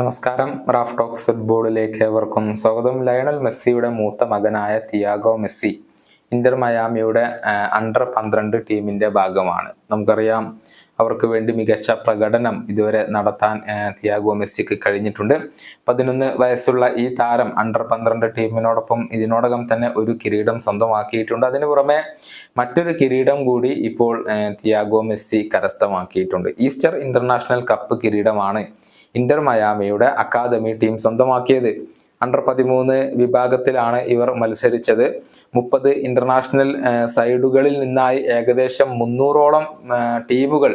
നമസ്കാരം. Raf talks ഫുട്ബോളിലേക്ക് ഏവർക്കും സ്വാഗതം. ലയണൽ മെസ്സിയുടെ മൂത്ത മകനായ തിയാഗോ മെസ്സി ഇന്റർ മയാമിയുടെ അണ്ടർ 12 ടീമിന്റെ ഭാഗമാണ്. നമുക്കറിയാം, അവർക്ക് വേണ്ടി മികച്ച പ്രകടനം ഇതുവരെ നടത്താൻ തിയാഗോ മെസ്സിക്ക് കഴിഞ്ഞിട്ടുണ്ട്. 11 വയസ്സുള്ള ഈ താരം അണ്ടർ 12 ടീമിനോടൊപ്പം ഇതിനോടകം തന്നെ ഒരു കിരീടം സ്വന്തമാക്കിയിട്ടുണ്ട്. അതിനു പുറമെ മറ്റൊരു കിരീടം കൂടി ഇപ്പോൾ തിയാഗോ മെസ്സി കരസ്ഥമാക്കിയിട്ടുണ്ട്. ഈസ്റ്റർ ഇന്റർനാഷണൽ കപ്പ് കിരീടമാണ് ഇന്റർ മയാമിയുടെ അക്കാദമി ടീം സ്വന്തമാക്കിയത്. അണ്ടർ 13 വിഭാഗത്തിലാണ് ഇവർ മത്സരിച്ചത്. 30 ഇന്റർനാഷണൽ സൈഡുകളിൽ നിന്നായി ഏകദേശം 300ഓളം ടീമുകൾ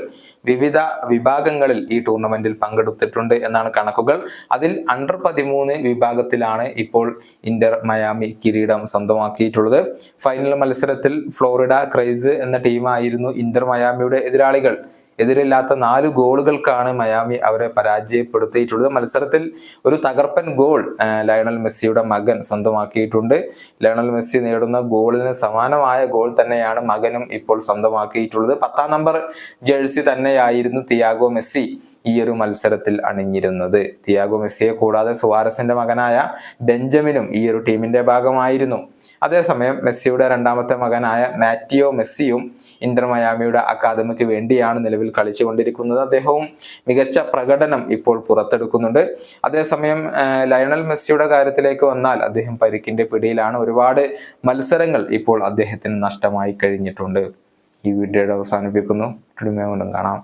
വിവിധ വിഭാഗങ്ങളിൽ ഈ ടൂർണമെന്റിൽ പങ്കെടുത്തിട്ടുണ്ട് എന്നാണ് കണക്കുകൾ. അതിൽ അണ്ടർ 13 വിഭാഗത്തിലാണ് ഇപ്പോൾ ഇന്റർ മയാമി കിരീടം സ്വന്തമാക്കിയിട്ടുള്ളത്. ഫൈനൽ മത്സരത്തിൽ ഫ്ലോറിഡ ക്രൈസ് എന്ന ടീമായിരുന്നു ഇന്റർ മയാമിയുടെ എതിരാളികൾ. എതിരില്ലാത്ത 4 ഗോളുകൾക്കാണ് മയാമി അവരെ പരാജയപ്പെടുത്തിയിട്ടുള്ളത്. മത്സരത്തിൽ ഒരു തകർപ്പൻ ഗോൾ ലയണൽ മെസ്സിയുടെ മകൻ സ്വന്തമാക്കിയിട്ടുണ്ട്. ലയണൽ മെസ്സി നേടുന്ന ഗോളിന് സമാനമായ ഗോൾ തന്നെയാണ് മകനും ഇപ്പോൾ സ്വന്തമാക്കിയിട്ടുള്ളത്. 10ാം നമ്പർ ജേഴ്സി തന്നെയായിരുന്നു തിയാഗോ മെസ്സി ഈ ഒരു മത്സരത്തിൽ അണിഞ്ഞിരുന്നത്. തിയാഗോ മെസ്സിയെ കൂടാതെ സുവാരസിന്റെ മകനായ ബെഞ്ചമിനും ഈ ഒരു ടീമിന്റെ ഭാഗമായിരുന്നു. അതേസമയം മെസ്സിയുടെ രണ്ടാമത്തെ മകനായ മാറ്റിയോ മെസ്സിയും ഇന്റർ മയാമിയുടെ അക്കാദമിക്ക് വേണ്ടിയാണ് നിലവിൽ കളിച്ചുകൊണ്ടിരിക്കുന്നത്. അദ്ദേഹവും മികച്ച പ്രകടനം ഇപ്പോൾ പുറത്തെടുക്കുന്നുണ്ട്. അതേസമയം ലയണൽ മെസ്സിയുടെ കാര്യത്തിലേക്ക് വന്നാൽ അദ്ദേഹം പരിക്കിന്റെ പിടിയിലാണ്. ഒരുപാട് മത്സരങ്ങൾ ഇപ്പോൾ അദ്ദേഹത്തിന് നഷ്ടമായി കഴിഞ്ഞിട്ടുണ്ട്. ഈ വീഡിയോയുടെ അവസാനിപ്പിക്കുന്നു. കാണാം.